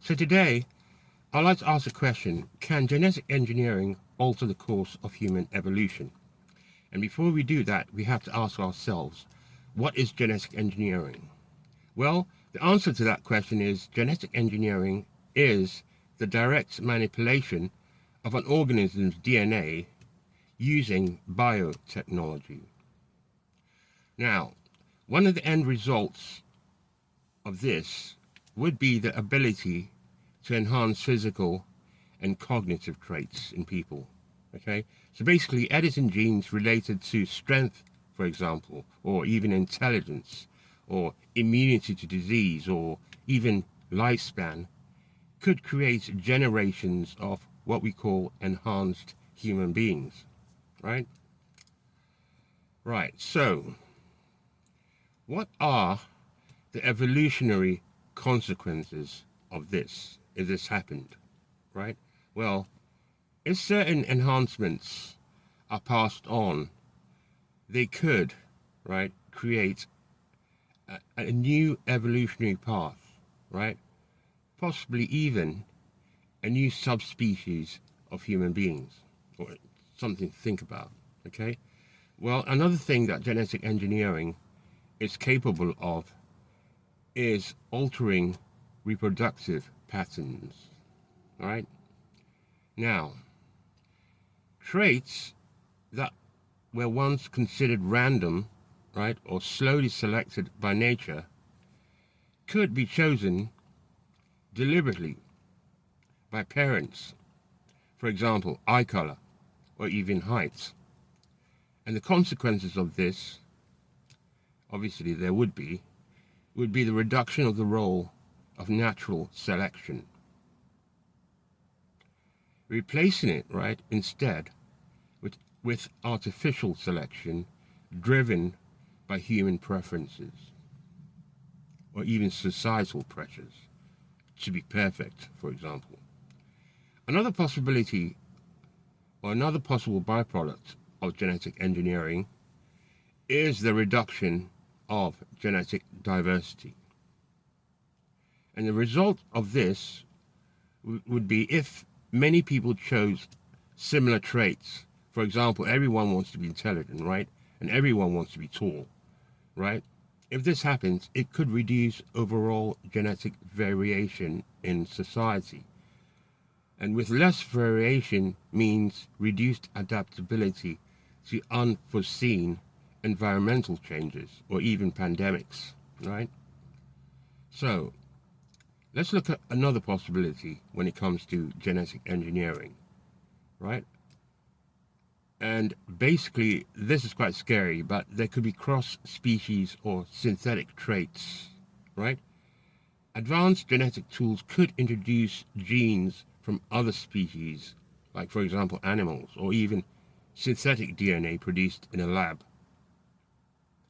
So today, I'd like to ask a question: can genetic engineering alter the course of human evolution? And before we do that, we have to ask ourselves, what is genetic engineering? Well, the answer to that question is genetic engineering is the direct manipulation of an organism's DNA using biotechnology. Now, one of the end results of this would be the ability to enhance physical and cognitive traits in people. Okay, so basically editing genes related to strength, for example, or even intelligence, or immunity to disease, or even lifespan, could create generations of what we call enhanced human beings, right? Right, so what are the evolutionary consequences of this if this happened, right? Well, if certain enhancements are passed on, they could, right, create a new evolutionary path, right? Possibly even a new subspecies of human beings, or something to think about, okay? Well, another thing that genetic engineering is capable of is altering reproductive patterns, right? Now, traits that were once considered random, right, or slowly selected by nature could be chosen deliberately by parents, for example, eye color or even height. And the consequences of this, obviously there would be the reduction of the role of natural selection, replacing it, right, instead with artificial selection driven by human preferences or even societal pressures to be perfect, for example. Another possibility or another possible byproduct of genetic engineering is the reduction of genetic diversity. And the result of this would be if many people chose similar traits. For example, everyone wants to be intelligent, right? And everyone wants to be tall, right? If this happens, it could reduce overall genetic variation in society. And with less variation means reduced adaptability to unforeseen environmental changes or even pandemics, right? So, let's look at another possibility when it comes to genetic engineering, right? And basically, this is quite scary, but there could be cross-species or synthetic traits, right? Advanced genetic tools could introduce genes from other species, like, for example, animals, or even synthetic DNA produced in a lab.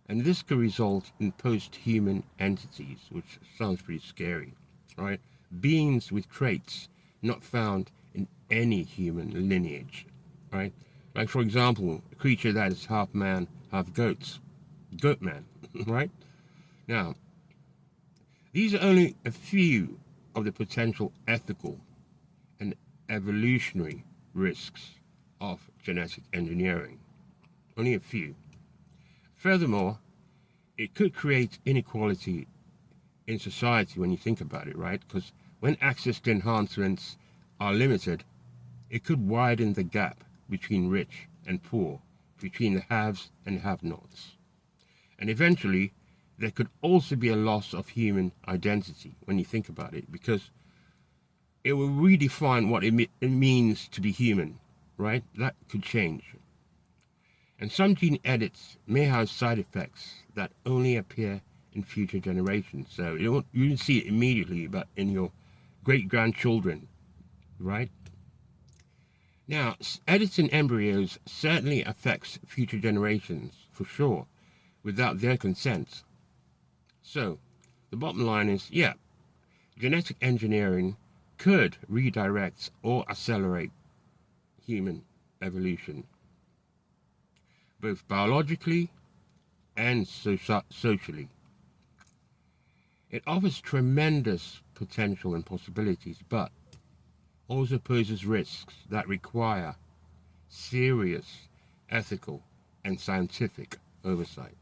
And this could result in post-human entities, which sounds pretty scary, right? Beings with traits not found in any human lineage, right? Like, for example, a creature that is half man, half goat man, right? Now, these are only a few of the potential ethical and evolutionary risks of genetic engineering. Only a few. Furthermore, it could create inequality in society when you think about it, right? Because when access to enhancements are limited, it could widen the gap between rich and poor, between the haves and have-nots. And eventually, there could also be a loss of human identity when you think about it, because it will redefine what it means to be human, right? That could change. And some gene edits may have side effects that only appear in future generations. So you don't see it immediately, but in your great-grandchildren, right? Now, editing embryos certainly affects future generations, for sure, without their consent. So, the bottom line is, yeah, genetic engineering could redirect or accelerate human evolution, both biologically and socially. It offers tremendous potential and possibilities, but also poses risks that require serious ethical and scientific oversight.